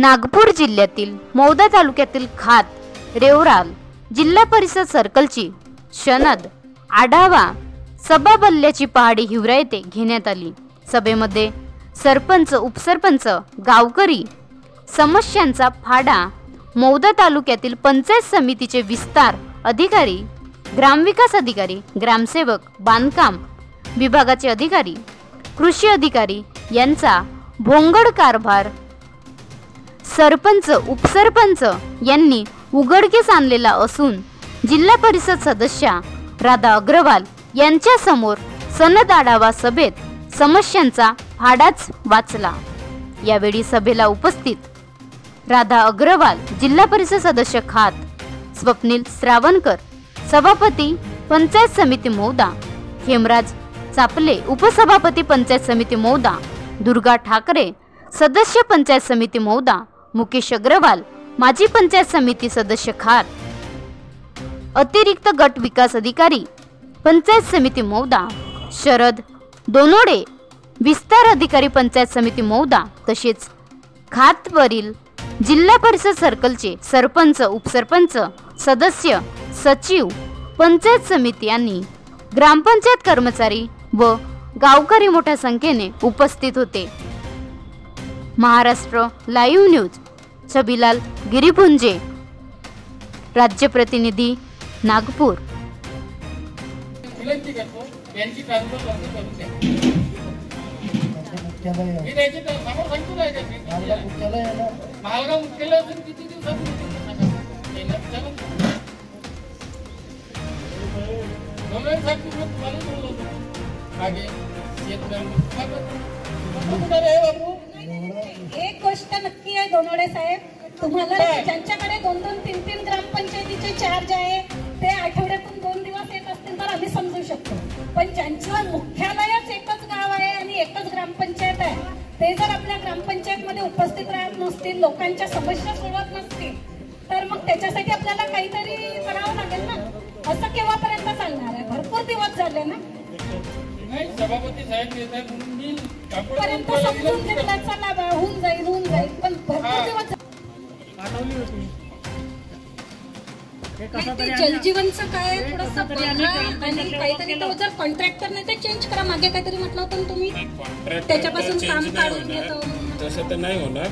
नागपूर जिल्ह्यातील मौदा तालुक्यातील खात, रेवराल जिल्हा परिषद सर्कलची शनद आढावा सभा बल्ल्याची पहाडी हिवरा येथे घेण्यात आली। सभेमध्ये सरपंच, उपसरपंच, गावकरी, समस्यांचा फाडा, मौदा तालुक्यातील पंचायत समितीचे विस्तार अधिकारी, ग्रामविकास अधिकारी, ग्रामसेवक, बांधकाम विभागाचे अधिकारी, कृषी अधिकारी यांचा भोंगड कारभार सरपंच, उपसरपंच यांनी उघडकीस आणलेला असून जिल्हा परिषद सदस्य राधा अग्रवाल यांच्या समोर सनद आढावा सभेत समस्यांचा फाडाच वाचला। यावेळी सभेला उपस्थित राधा अग्रवाल, जिल्हा परिषद सदस्य खात, स्वप्नील श्रावणकर, सभापती पंचायत समिती मौदा, हेमराज चापले, उपसभापती पंचायत समिती मौदा, दुर्गा ठाकरे, सदस्य पंचायत समिती मौदा, मुकेश अग्रवाल, माजी पंचायत समिती सदस्य खात, अतिरिक्त गट विकास अधिकारी पंचायत समिती मौदा, शरद दोनोडे, विस्तार अधिकारी पंचायत समिती मौदा, तसेच खातवरील जिल्हा परिषद सर्कलचे सरपंच, उपसरपंच, सदस्य, सचिव, पंचायत समिती आणि ग्रामपंचायत कर्मचारी व गावकरी मोठ्या संख्येने उपस्थित होते। महाराष्ट्र लाईव्ह न्यूज, छबिलाल गिरीपुंजे, राज्य प्रतिनिधी, नागपूर। एक गोष्ट नक्की आहे दोनोडे साहेब, तुम्हाला ज्यांच्याकडे 2-2, 3-3 ग्रामपंचायतीचे चार्ज आहे ते आठवड्यातून 2 दिवस येत असतील तर आम्ही समजू शकतो, पण ज्यांचं मुख्यालयच एकच गाव आहे आणि एकच ग्रामपंचायत आहे ते जर आपल्या ग्रामपंचायत मध्ये उपस्थित राहत नसतील, लोकांच्या समस्या सोडवत नसतील, तर मग त्याच्यासाठी आपल्याला काहीतरी करावं लागेल ना। असं केव्हापर्यंत चालणार आहे? भरपूर दिवस झाले ना। सभापती साहेब येतात म्हणून मी पर्यंत समजून घेतला, चला होऊन जाईल पण भरपूर दिवस जलजीवनचं काय थोडंसं बघा आणि काहीतरी तो जर कॉन्ट्रॅक्टर नाही तर चेंज करा। मागे काहीतरी म्हटलं होतं तुम्ही त्याच्यापासून काम काढून घेतो, तसं तर नाही होणार,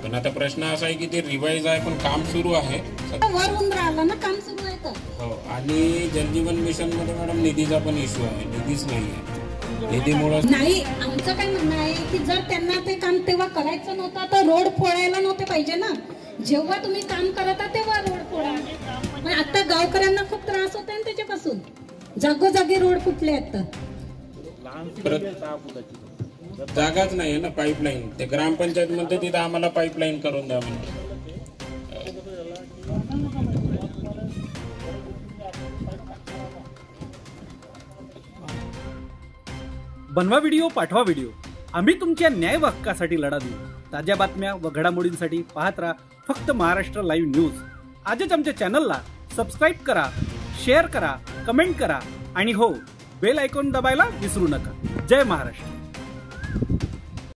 पण आता प्रश्न असा आहे की ते रिवाइज आहे पण काम सुरू आहे, वर होऊन राहिलं ना, काम सुरू आहे तर हो। आणि जलजीवन मिशन मध्ये मॅडम निधीचा पण इश्यू आहे, निधीच नाहीये, निधीमुळे नाही। आमचं काय म्हणणं आहे की जर त्यांना ते काम तेव्हा करायचं नव्हतं तर रोड फोडायला नव्हते पाहिजे ना, जेव्हा तुम्ही काम करता तेव्हा रोड फोडा। पण आता गावकऱ्यांना खूप त्रास होत आहे त्याच्यापासून, जागोजागी रोड फुटले आहेत तर जागाच नाही ना पाईपलाईन, ते ग्रामपंचायत मध्ये तिथं आम्हाला पाईपलाईन करून द्या म्हणून। बनवा व्हिडिओ, पाठवा व्हिडिओ, आम्ही तुमच्या न्याय हक्कासाठी लढा देऊ। ताज्या बातम्या व घडामोडींसाठी पाहत राहा फक्त महाराष्ट्र लाईव्ह न्यूज। आजच आमच्या चॅनलला सबस्क्राईब करा, शेअर करा, कमेंट करा आणि हो, बेल आयकॉन दबायला विसरू नका। जय महाराष्ट्र।